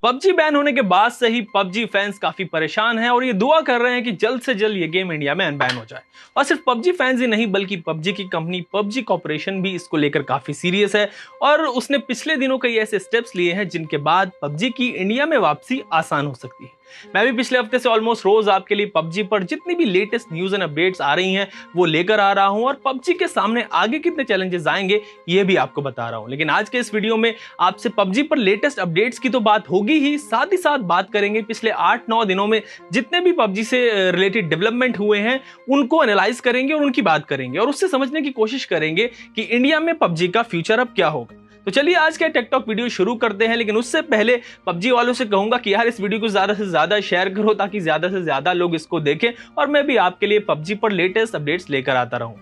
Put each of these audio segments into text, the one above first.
PUBG ban होने के बाद से ही पबजी फैंस काफी परेशान हैं और ये दुआ कर रहे हैं कि जल्द से जल्द ये गेम इंडिया में अनबैन हो जाए। और सिर्फ पबजी फैंस ही नहीं बल्कि पबजी की कंपनी पबजी कॉर्पोरेशन भी इसको लेकर काफी सीरियस है और उसने पिछले दिनों कई ऐसे स्टेप्स लिए हैं जिनके बाद पबजी की इंडिया में वापसी आसान हो सकती है। मैं भी पिछले हफ्ते से ऑलमोस्ट रोज आपके लिए पबजी पर जितनी भी लेटेस्ट न्यूज एंड अपडेट्स आ रही हैं वो लेकर आ रहा हूं और पबजी के सामने आगे कितने चैलेंजेस आएंगे ये भी आपको बता रहा हूं। लेकिन आज के इस वीडियो में आपसे पबजी पर लेटेस्ट अपडेट्स की तो बात होगी ही साथ बात करेंगे पिछले 8-9 दिनों में जितने भी पबजी से रिलेटेड डेवलपमेंट हुए हैं उनको एनालाइज करेंगे और उनकी बात करेंगे और उससे समझने की कोशिश करेंगे कि इंडिया में पबजी का फ्यूचर अब क्या होगा। तो चलिए आज का टेकटॉक वीडियो शुरू करते हैं, लेकिन उससे पहले पबजी वालों से कहूंगा कि यार इस वीडियो को ज्यादा से ज्यादा शेयर करो ताकि ज्यादा से ज्यादा लोग इसको देखें और मैं भी आपके लिए पबजी पर लेटेस्ट अपडेट्स लेकर आता रहूं।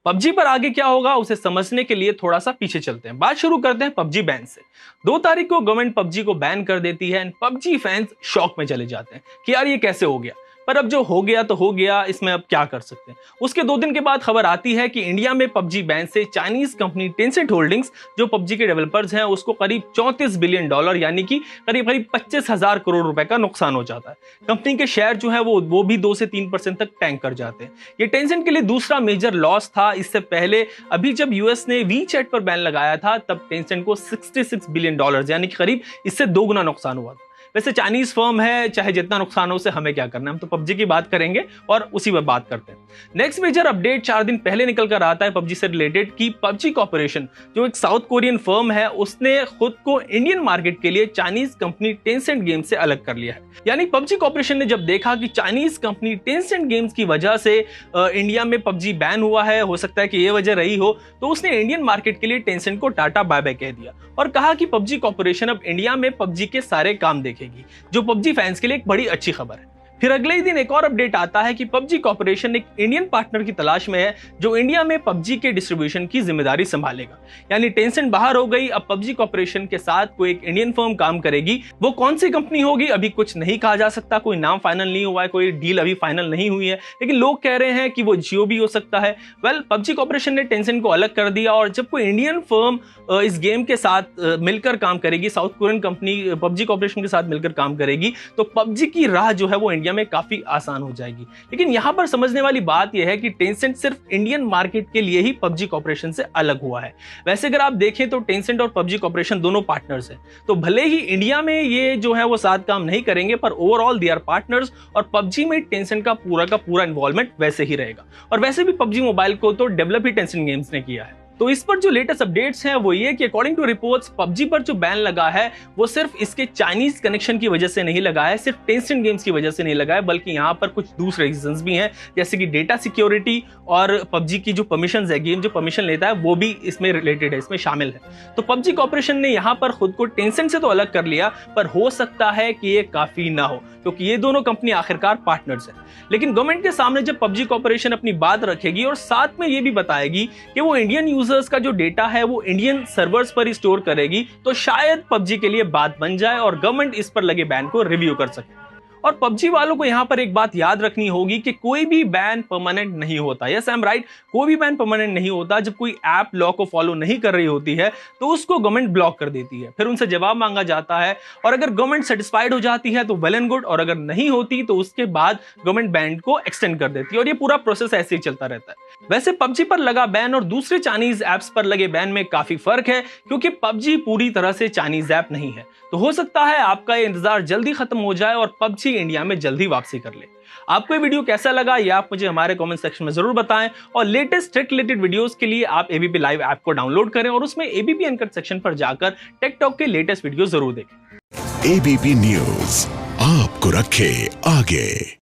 पबजी पर आगे क्या होगा उसे समझने के लिए थोड़ा सा पीछे चलते हैं। बात शुरू करते हैं पबजी बैन से। 2 तारीख को गवर्नमेंट पबजी को बैन कर देती है एंड पबजी फैंस शॉक में चले जाते हैं कि यार ये कैसे हो गया। पर अब जो हो गया तो हो गया, इसमें अब क्या कर सकते हैं। उसके 2 दिन के बाद खबर आती है कि इंडिया में पबजी बैन से चाइनीज कंपनी टेंसेंट होल्डिंग्स जो पबजी के डेवलपर्स हैं उसको करीब $34 बिलियन यानी कि करीब 25,000 करोड़ रुपए का नुकसान हो जाता है। कंपनी के शेयर जो है वो भी 2 से 3% तक टैंक कर जाते हैं। ये टेंसेंट के लिए दूसरा मेजर लॉस था। इससे पहले अभी जब यूएस ने वीचैट पर बैन लगाया था तब टेंसेंट को $66 बिलियन यानी कि करीब इससे 2 गुना नुकसान हुआ था। वैसे चाइनीज फर्म है, चाहे जितना नुकसान हो उसे हमें क्या करना है, हम तो पबजी की बात करेंगे और उसी पर बात करते हैं। नेक्स्ट मेजर अपडेट 4 दिन पहले निकल कर आता है पबजी से रिलेटेड कि पबजी कॉर्पोरेशन जो एक साउथ कोरियन फर्म है उसने खुद को इंडियन मार्केट के लिए चाइनीज कंपनी टेंसेंट गेम्स से अलग कर लिया है। यानी पबजी कॉर्पोरेशन ने जब देखा कि चाइनीज कंपनी टेंसेंट गेम्स की वजह से इंडिया में पबजी बैन हुआ है, हो सकता है कि ये वजह रही हो, तो उसने इंडियन मार्केट के लिए टेंसेंट को टाटा बाय बाय कह दिया और कहा कि पबजी कॉर्पोरेशन अब इंडिया में पबजी के सारे काम देखेगी, जो पबजी फैंस के लिए एक बड़ी अच्छी खबर है। फिर अगले ही दिन एक और अपडेट आता है कि पबजी कॉर्पोरेशन एक इंडियन पार्टनर की तलाश में है जो इंडिया में पबजी के डिस्ट्रीब्यूशन की जिम्मेदारी संभालेगा। यानी टेंसेंट बाहर हो गई, अब पबजी कॉर्पोरेशन के साथ कोई एक इंडियन फर्म काम करेगी। वो कौन सी कंपनी होगी अभी कुछ नहीं कहा जा सकता, कोई नाम फाइनल नहीं हुआ है, कोई डील अभी फाइनल नहीं हुई है, लेकिन लोग कह रहे हैं कि वो जियो भी हो सकता है। पबजी कॉर्पोरेशन ने टेंसेंट को अलग कर दिया और जब कोई इंडियन फर्म इस गेम के साथ मिलकर काम करेगी, south Korean company PUBG corporation के साथ मिलकर काम करेगी, तो पबजी की राह जो है वो इंडिया में काफी आसान हो जाएगी। लेकिन यहां पर समझने वाली बात यह है कि टेंसेंट सिर्फ इंडियन मार्केट के लिए ही पबजी कॉर्पोरेशन से अलग हुआ है। वैसे अगर आप देखें तो टेंसेंट और पबजी कॉर्पोरेशन दोनों पार्टनर्स हैं, तो भले ही इंडिया में ये जो है वो साथ काम नहीं करेंगे पर ओवरऑल दे आर पार्टनर्स और पबजी में टेंसेंट का पूरा इन्वॉल्वमेंट वैसे ही रहेगा। और वैसे भी पबजी मोबाइल को तो डेवलप ही टेंसेंट गेम्स ने किया है। तो इस पर जो लेटेस्ट अपडेट्स हैं वो ये कि अकॉर्डिंग टू रिपोर्ट्स पबजी पर जो बैन लगा है वो सिर्फ इसके चाइनीज कनेक्शन की वजह से नहीं लगा है, सिर्फ टेंसेंट गेम्स की वजह से नहीं लगा है, बल्कि यहाँ पर कुछ दूसरे रीजंस भी हैं जैसे कि डेटा सिक्योरिटी और पबजी की जो परमिशंस है, गेम जो परमिशन लेता है वो भी इसमें रिलेटेड है, इसमें शामिल है। तो पबजी कॉर्पोरेशन ने यहाँ पर खुद को टेंसेंट से तो अलग कर लिया पर हो सकता है कि ये काफी ना हो क्योंकि ये दोनों कंपनी आखिरकार पार्टनर्स हैं। लेकिन गवर्नमेंट के सामने जब पबजी कॉर्पोरेशन अपनी बात रखेगी और साथ में ये भी बताएगी कि वो इंडियन यूजर्स का जो डेटा है वो इंडियन सर्वर्स पर ही स्टोर करेगी, तो शायद पबजी के लिए बात बन जाए और गवर्नमेंट इस पर लगे बैन को रिव्यू कर सके। और पबजी वालों को यहां पर एक बात याद रखनी होगी कि कोई भी बैन परमानेंट नहीं होता। यस आई एम राइट, कोई भी बैन परमानेंट नहीं होता। जब कोई ऐप लॉ को फॉलो नहीं कर रही होती है तो उसको गवर्नमेंट ब्लॉक कर देती है, फिर उनसे जवाब मांगा जाता है और अगर गवर्नमेंट सेटिस्फाइड हो जाती है तो वेल एंड गुड, और अगर नहीं होती तो उसके बाद गवर्नमेंट बैन को एक्सटेंड कर देती है और ये पूरा प्रोसेस ऐसे ही चलता रहता है। वैसे पबजी पर लगा बैन और दूसरे चाइनीज ऐप्स पर लगे बैन में काफी फर्क है क्योंकि पबजी पूरी तरह से चाइनीज ऐप नहीं है। तो हो सकता है आपका ये इंतजार जल्दी खत्म हो जाए और पबजी इंडिया में जल्दी वापसी कर ले। आपको ये वीडियो कैसा लगा ये आप मुझे हमारे कमेंट सेक्शन में जरूर बताएं और लेटेस्ट टेक रिलेटेड वीडियोस के लिए आप एबीपी लाइव ऐप को डाउनलोड करें और उसमें एबीपी अनकट सेक्शन पर जाकर टेकटॉक के लेटेस्ट वीडियो जरूर देखें। एबीपी न्यूज आपको रखे आगे।